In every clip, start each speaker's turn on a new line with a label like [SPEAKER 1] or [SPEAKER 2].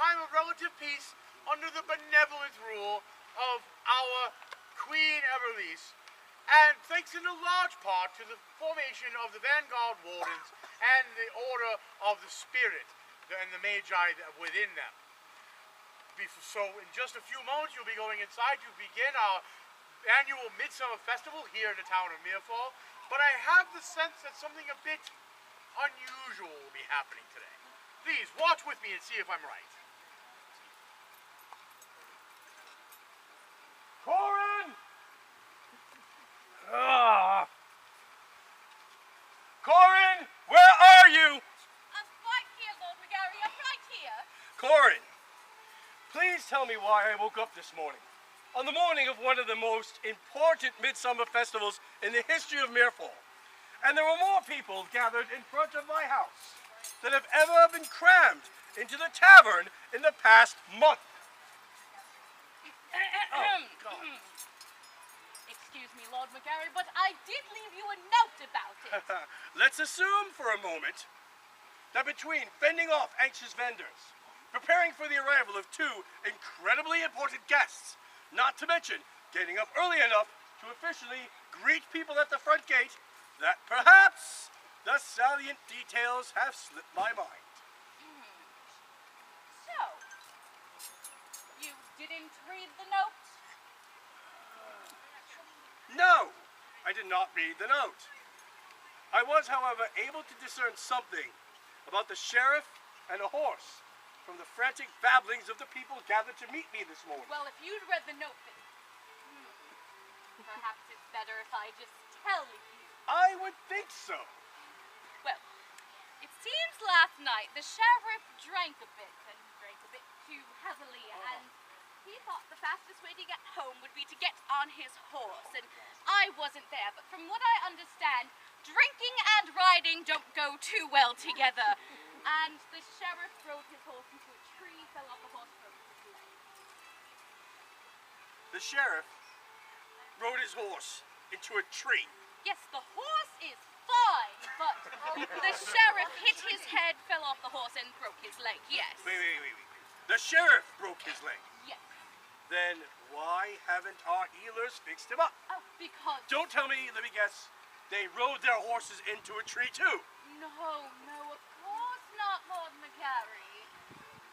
[SPEAKER 1] time of relative peace under the benevolent rule of our Queen Everlease, and thanks in a large part to the formation of the Vanguard Wardens and the Order of the Spirit and the Magi within them. So in just a few moments you'll be going inside to begin our annual Midsummer Festival here in the town of Mirefall, but I have the sense that something a bit unusual will be happening today. Please watch with me and see if I'm right.
[SPEAKER 2] Corin! Corin, where are you?
[SPEAKER 3] I'm right here, Lord McGarry. I'm right here.
[SPEAKER 2] Corin, please tell me why I woke up this morning, on the morning of one of the most important midsummer festivals in the history of Mirefall. And there were more people gathered in front of my house than have ever been crammed into the tavern in the past month. Oh, God.
[SPEAKER 3] Excuse me, Lord McGarry, but I did leave you a note about it.
[SPEAKER 2] Let's assume for a moment that between fending off anxious vendors, preparing for the arrival of two incredibly important guests, not to mention getting up early enough to officially greet people at the front gate, that perhaps the salient details have slipped my mind.
[SPEAKER 3] So, you didn't read the note?
[SPEAKER 2] No, I did not read the note. I was, however, able to discern something about the sheriff and a horse from the frantic babblings of the people gathered to meet me this morning.
[SPEAKER 3] Well, if you'd read the note, then perhaps it's better if I just tell you.
[SPEAKER 2] I would think so.
[SPEAKER 3] Well, it seems last night the sheriff drank a bit too heavily, and he thought the fastest way to get home would be to get on his horse, and I wasn't there, but from what I understand, drinking and riding don't go too well together. And the sheriff rode his horse into a tree, fell off the horse, broke his leg.
[SPEAKER 2] The sheriff rode his horse into a tree.
[SPEAKER 3] Yes, the horse is fine, but the sheriff hit his head, fell off the horse, and broke his leg, yes.
[SPEAKER 2] Wait. The sheriff broke his leg.
[SPEAKER 3] Yes.
[SPEAKER 2] Then why haven't our healers fixed him up?
[SPEAKER 3] Oh, because...
[SPEAKER 2] Don't tell me, let me guess, they rode their horses into a tree too.
[SPEAKER 3] No, of course not, Lord McGarry.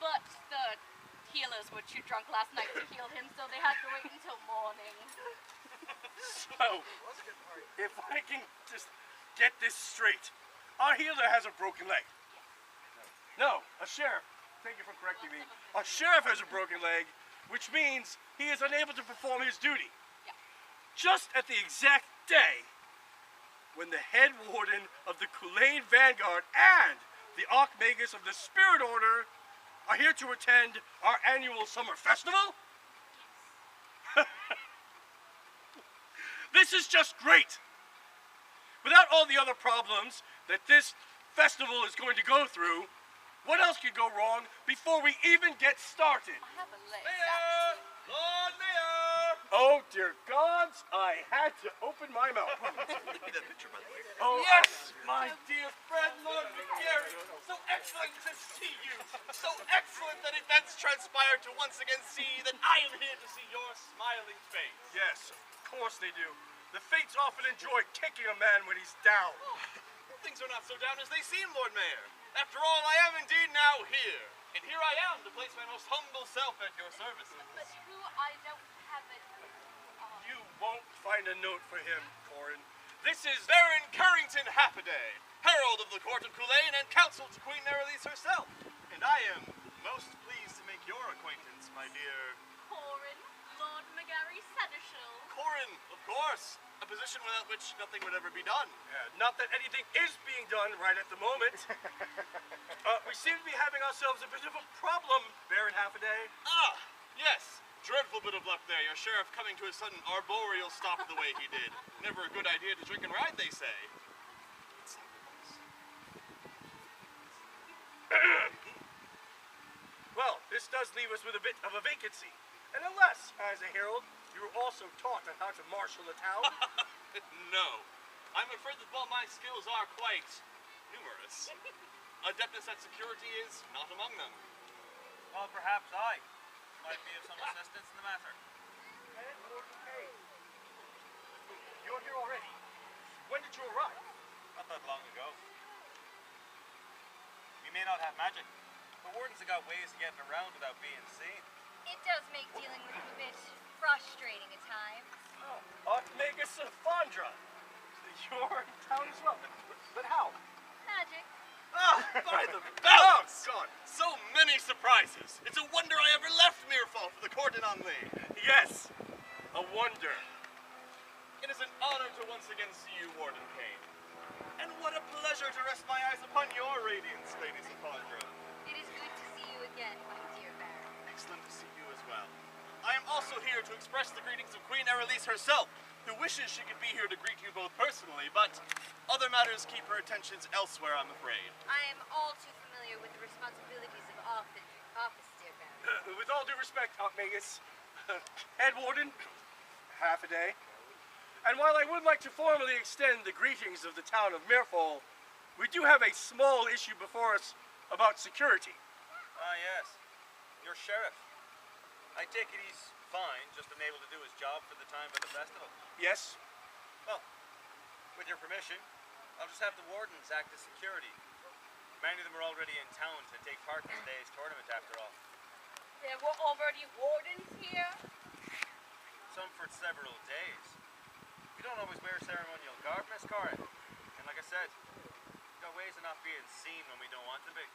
[SPEAKER 3] But the healers were too drunk last night to heal him, so they had to wait until morning.
[SPEAKER 2] So, if I can just get this straight, our healer has a broken leg. No, a sheriff. Thank you for correcting me. A sheriff has a broken leg, which means he is unable to perform his duty.
[SPEAKER 3] Yeah.
[SPEAKER 2] Just at the exact day when the head warden of the Kulain Vanguard and the Archmagus of the Spirit Order are here to attend our annual summer festival? This is just great! Without all the other problems that this festival is going to go through, what else could go wrong before we even get started?
[SPEAKER 3] I have a list.
[SPEAKER 2] Mayor! Lord Mayor! Oh, dear gods, I had to open my mouth.
[SPEAKER 4] Give me that picture, by the way.
[SPEAKER 2] Oh, yes, my dear friend, Lord McGarry.
[SPEAKER 4] So excellent to see you. So excellent that events transpire to once again see that I am here to see your smiling face.
[SPEAKER 2] Yes, of course they do. The Fates often enjoy kicking a man when he's down.
[SPEAKER 4] Things are not so down as they seem, Lord Mayor. After all, I am indeed now here. And here I am to place my most humble self at your services.
[SPEAKER 3] But who I don't have it.
[SPEAKER 2] You won't find a note for him, Corin.
[SPEAKER 4] This is Baron Carrington Happiday, herald of the court of Kulain and counsel to Queen Nerylise herself. And I am most pleased to make your acquaintance, my dear...
[SPEAKER 3] Corin, Lord McGarry Seneschal.
[SPEAKER 4] Corin, of course. A position without which nothing would ever be done.
[SPEAKER 2] Not that anything is being done right at the moment. We seem to be having ourselves a bit of a problem, Baron Happiday.
[SPEAKER 4] Ah, yes. Dreadful bit of luck there. Your sheriff coming to a sudden arboreal stop the way he did. Never a good idea to drink and ride, they say.
[SPEAKER 2] Well, this does leave us with a bit of a vacancy. And unless, as a herald, you were also taught on how to marshal a town.
[SPEAKER 4] No. I'm afraid that while my skills are quite numerous, adeptness at security is not among them.
[SPEAKER 5] Well, perhaps I might be of some assistance in the matter.
[SPEAKER 2] Head Warden Kane. You're here already. When did you arrive?
[SPEAKER 5] Not that long ago. We may not have magic, but wardens have got ways of getting around without being seen.
[SPEAKER 6] It does make dealing with you a bit frustrating at times.
[SPEAKER 2] Archmagus Fondra. You're in town as well. But how?
[SPEAKER 6] Magic.
[SPEAKER 4] Ah, by the balance! Oh, God, so many surprises. It's a wonder I ever left Mirfall for the Cordon on Lee.
[SPEAKER 2] Yes, a wonder.
[SPEAKER 4] It is an honor to once again see you, Warden Kane. And what a pleasure to rest my eyes upon your radiance, Lady Sapandra.
[SPEAKER 6] It is good to see you again, my dear Baron.
[SPEAKER 4] Excellent to see you as well. I am also here to express the greetings of Queen Erelise herself, who wishes she could be here to greet you both personally, but other matters keep her attentions elsewhere, I'm afraid.
[SPEAKER 6] I am all too familiar with the responsibilities of office, dear Baron.
[SPEAKER 2] With all due respect, Archmagus, Head Warden, half a day. And while I would like to formally extend the greetings of the town of Mirfall, we do have a small issue before us about security.
[SPEAKER 5] Ah, yes. Your sheriff. I take it he's fine, just unable to do his job for the time of the festival.
[SPEAKER 2] Yes?
[SPEAKER 5] Well, with your permission, I'll just have the wardens act as security. Many of them are already in town to take part in today's tournament, after all.
[SPEAKER 3] There were already wardens here.
[SPEAKER 5] Some for several days. We don't always wear ceremonial garb, Miss Corin. And like I said, we've got ways of not being seen when we don't want to be.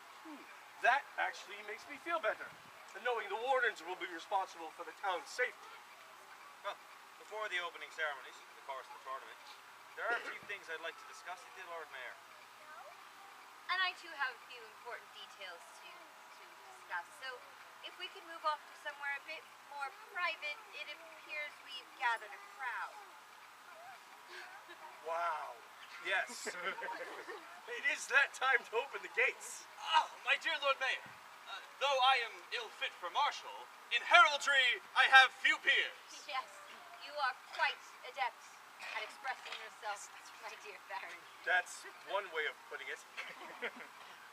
[SPEAKER 2] That actually makes me feel better, knowing the wardens will be responsible for the town's safety.
[SPEAKER 5] Well, before the opening ceremonies, the course of the tournament, there are a few things I'd like to discuss with you, Lord Mayor.
[SPEAKER 6] And I too have a few important details to discuss. So, if we could move off to somewhere a bit more private, it appears we've gathered a crowd.
[SPEAKER 2] Wow. Yes. It is that time to open the gates.
[SPEAKER 4] Ah, my dear Lord Mayor, though I am ill fit for martial, in heraldry I have few peers.
[SPEAKER 6] Yes, you are quite adept at expressing yourself, my dear Baron.
[SPEAKER 2] That's one way of putting it.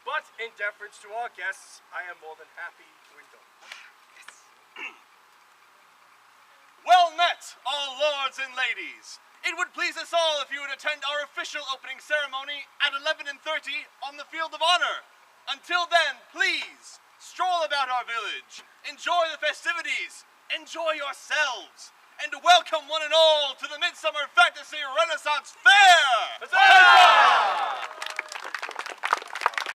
[SPEAKER 2] But in deference to our guests, I am more than happy to indulge.
[SPEAKER 4] Well met, all lords and ladies. It would please us all if you would attend our official opening ceremony at 11:30 on the Field of Honor. Until then, please, stroll about our village, enjoy the festivities, enjoy yourselves, and welcome one and all to the Midsummer Fantasy Renaissance Fair!
[SPEAKER 2] Huzzah!